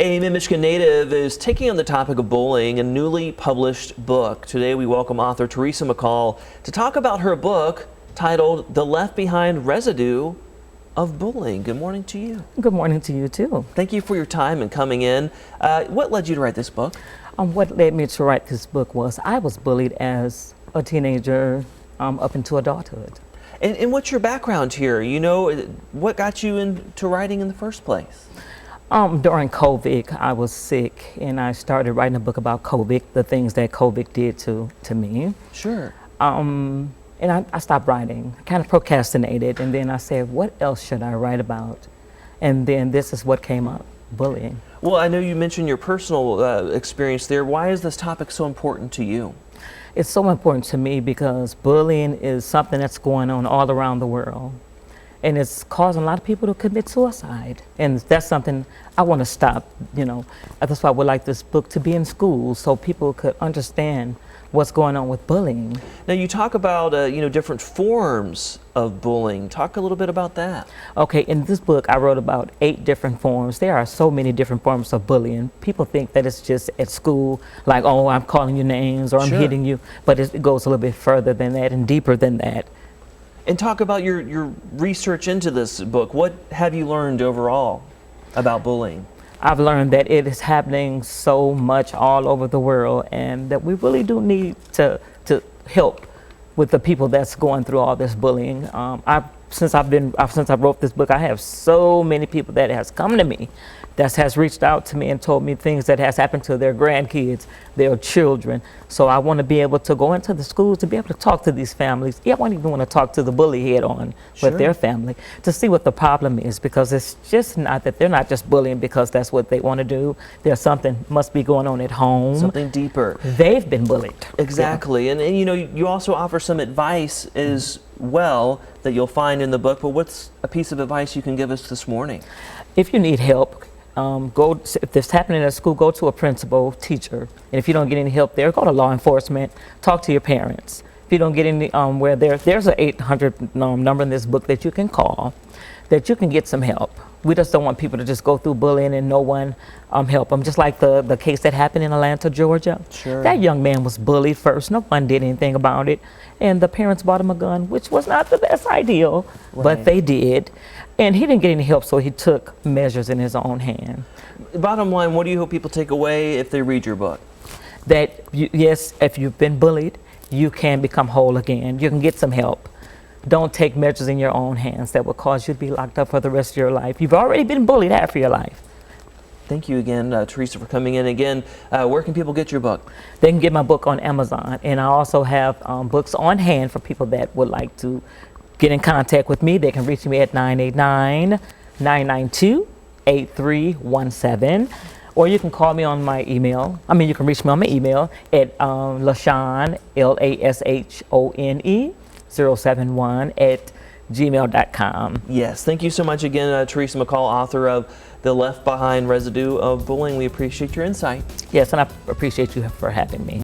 A Mid-Michigan native is taking on the topic of bullying, a newly published book. Today we welcome author Theresa McCall to talk about her book titled The Left Behind Residue of Bullying. Good morning to you. Good morning to you too. Thank you for your time and coming in. What led you to write this book? What led me to write this book was I was bullied as a teenager up into adulthood. And what's your background here? You know, what got you into writing in the first place? During COVID, I was sick and I started writing a book about COVID, the things that COVID did to me. Sure. And I stopped writing, kind of procrastinated, and then I said, what else should I write about? And then this is what came up, bullying. Well, I know you mentioned your personal experience there. Why is this topic so important to you? It's so important to me because bullying is something that's going on all around the world. And it's causing a lot of people to commit suicide. And that's something I want to stop, you know. That's why I would like this book to be in schools so people could understand what's going on with bullying. Now you talk about, different forms of bullying. Talk a little bit about that. Okay, in this book I wrote about 8 different forms. There are so many different forms of bullying. People think that it's just at school, like, oh, I'm calling you names or I'm hitting you. But it goes a little bit further than that and deeper than that. And talk about your research into this book. What have you learned overall about bullying? I've learned that it is happening so much all over the world and that we really do need to help with the people that's going through all this bullying. Since I wrote this book, I have so many people that has come to me, that has reached out to me and told me things that has happened to their grandkids, their children. So I want to be able to go into the schools to be able to talk to these families. Yeah, I won't even want to talk to the bully head on with their family to see what the problem is, because it's just not that they're not just bullying because that's what they want to do. There's something must be going on at home. Something deeper. They've been bullied. Exactly. Yeah. And you also offer some advice as well that you'll find in the book. But what's a piece of advice you can give us this morning? If you need help, if this happening at school, go to a principal, teacher. And if you don't get any help there, go to law enforcement, talk to your parents. If you don't get any, there's an 800 number in this book that you can call, that you can get some help. We just don't want people to just go through bullying and no one help them. Just like the case that happened in Atlanta, Georgia. Sure. That young man was bullied first. No one did anything about it. And the parents bought him a gun, which was not the best idea, but they did. And he didn't get any help, so he took measures in his own hand. Bottom line, what do you hope people take away if they read your book? That, yes, if you've been bullied, you can become whole again. You can get some help. Don't take measures in your own hands that will cause you to be locked up for the rest of your life. You've already been bullied half of your life. Thank you again, Theresa, for coming in. Again, where can people get your book? They can get my book on Amazon, and I also have books on hand for people that would like to get in contact with me. They can reach me at 989-992-8317, or you can call me on my email. You can reach me on my email at Lashone, Lashone 071 at gmail.com. Yes, thank you so much again, Theresa McCall, author of The Left Behind Residue of Bullying. We appreciate your insight. Yes, and I appreciate you for having me.